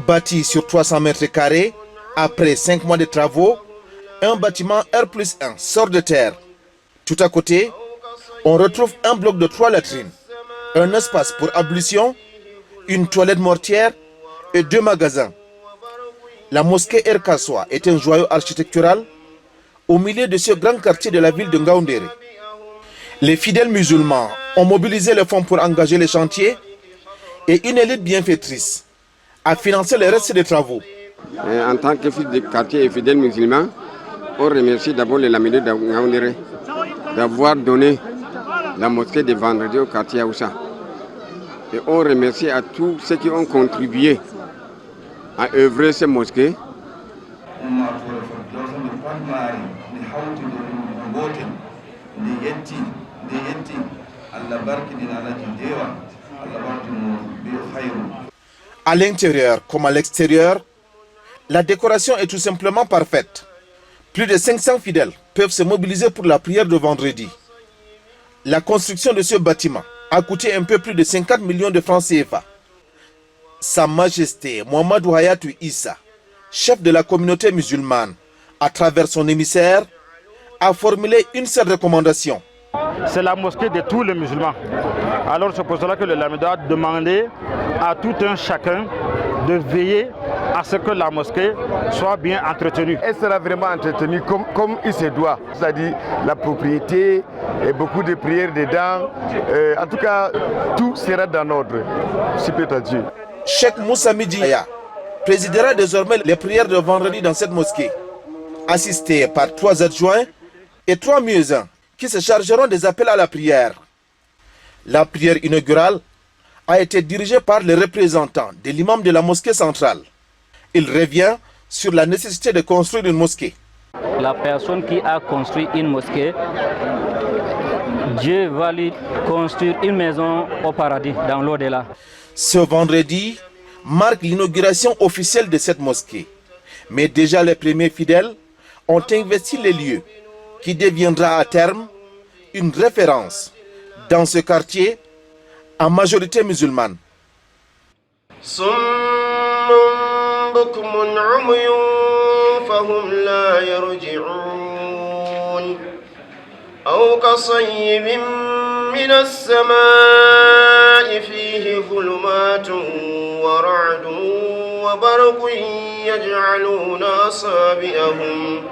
Bâti sur 300 mètres carrés, après 5 mois de travaux, un bâtiment R+1 sort de terre. Tout à côté, on retrouve un bloc de 3 latrines, un espace pour ablution, une toilette mortière et 2 magasins. La mosquée El Kassoua est un joyau architectural au milieu de ce grand quartier de la ville de Ngaoundéré. Les fidèles musulmans ont mobilisé les fonds pour engager les chantiers et une élite bienfaitrice a financé le reste des travaux. En tant que fils de quartier et fidèle musulman, on remercie d'abord les Lamidou de Ngaoundéré d'avoir donné la mosquée de vendredi au quartier Aoussa. Et on remercie à tous ceux qui ont contribué à œuvrer cette mosquée. À l'intérieur comme à l'extérieur, la décoration est tout simplement parfaite. Plus de 500 fidèles peuvent se mobiliser pour la prière de vendredi. La construction de ce bâtiment a coûté un peu plus de 50 millions de francs CFA. Sa Majesté Mohamedou Hayatou Issa, chef de la communauté musulmane, à travers son émissaire, a formulé une seule recommandation. C'est la mosquée de tous les musulmans. Alors c'est pour cela que le Lamidou a demandé à tout un chacun de veiller à ce que la mosquée soit bien entretenue. Elle sera vraiment entretenue comme il se doit. C'est-à-dire la propriété et beaucoup de prières dedans. En tout cas, tout sera dans l'ordre. Si peut à Dieu. Cheikh Moussa Midjaya présidera désormais les prières de vendredi dans cette mosquée, assisté par 3 adjoints et 3 muezzins qui se chargeront des appels à la prière. La prière inaugurale a été dirigée par les représentants de l'imam de la mosquée centrale. Il revient sur la nécessité de construire une mosquée. La personne qui a construit une mosquée, Dieu va lui construire une maison au paradis, dans l'au-delà. Ce vendredi marque l'inauguration officielle de cette mosquée. Mais déjà les premiers fidèles ont investi les lieux qui deviendra à terme une référence dans ce quartier en majorité musulmane. أو كصيب من السماء فيه ظلمات ورعد وبرق يجعلون أصابعهم